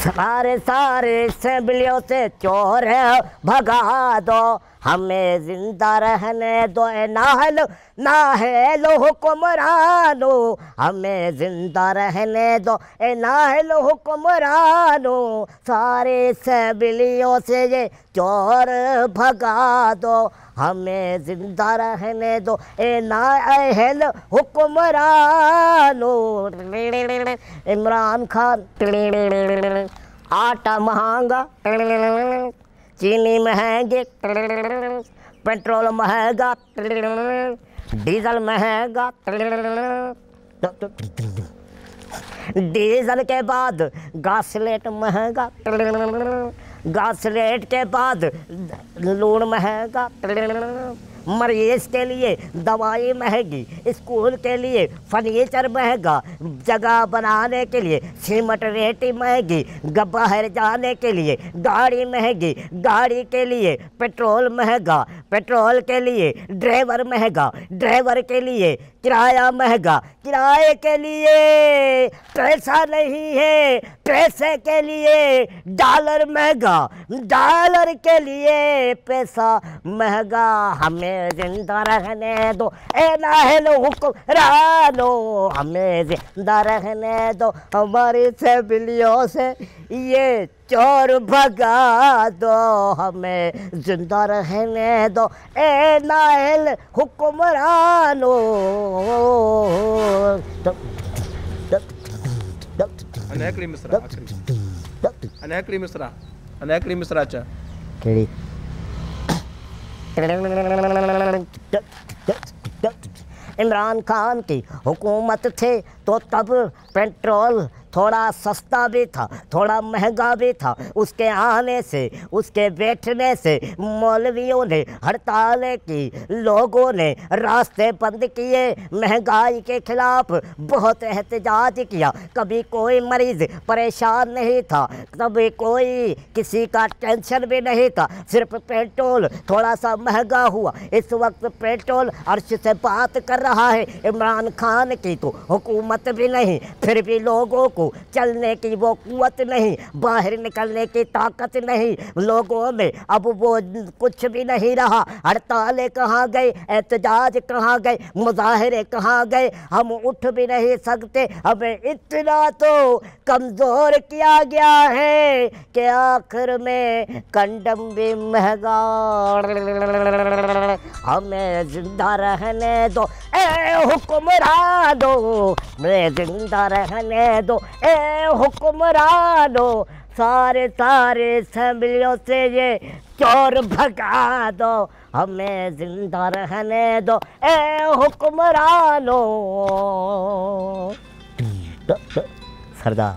सारे सारे असेंबलियों से चोर है भगा दो, हमें जिंदा रहने दो नाहेलो हुक्मरानो, हमें जिंदा रहने दो नाहेलो हुक्मरानो। सारे असेंबलियों से ये चोर भगा दो, हमें जिंदा रहने दो नाहेलो हुक्मरानो। इमरान खान आटा महंगा, चीनी महंगे, पेट्रोल महंगा, डीजल महंगा, डीजल के बाद गासलेट महंगा, गासलेट के बाद लूण महंगा, मरीज के लिए दवाई महंगी, स्कूल के लिए फर्नीचर महंगा, जगह बनाने के लिए सीमेंट रेती महंगी, बाहर जाने के लिए गाड़ी महंगी, गाड़ी के लिए पेट्रोल महंगा, पेट्रोल के लिए ड्राइवर महंगा, ड्राइवर के लिए किराया महंगा, किराए के लिए पैसा नहीं है, पैसे के लिए डॉलर महंगा, डॉलर के लिए पैसा महंगा। हमें जिंदा रहने दो नाहेलो हुक्मरानो, हमें जिंदा रहने दो, हमारी असेंबलियों से ये चोर भगा दो, हमें जिंदा रहने दो नाहेल हुक्मरानो। अनेकड़ी मिश्रा, अनेकड़ी मिश्रा, अनेकड़ी मिश्राच्या केड़ी इमरान खान की हुकूमत थे तो तब पेट्रोल थोड़ा सस्ता भी था, थोड़ा महंगा भी था। उसके आने से, उसके बैठने से मौलवियों ने हड़तालें की, लोगों ने रास्ते बंद किए, महंगाई के खिलाफ बहुत एहतजाज किया। कभी कोई मरीज़ परेशान नहीं था, कभी कोई किसी का टेंशन भी नहीं था, सिर्फ पेट्रोल थोड़ा सा महंगा हुआ। इस वक्त पेट्रोल अर्श से बात कर रहा है। इमरान खान की तो हुकूमत भी नहीं, फिर भी लोगों को चलने की वो कुव्वत नहीं, बाहर निकलने की ताकत नहीं, लोगों में अब वो कुछ भी नहीं रहा। हड़तालें कहाँ गए, एहतजाज कहाँ गए, मुजाहरे कहाँ गए, हम उठ भी नहीं सकते। हमें इतना तो कमज़ोर किया गया है कि आखिर में कंडम भी महंगा। हमें जिंदा रहने दो हुक्मरानो, हमें जिंदा रहने दो हुक्मरानो। सारे सारे असेंबलियों से ये चोर भगा दो, हमें जिंदा रहने दो हुक्मरानो। सरदार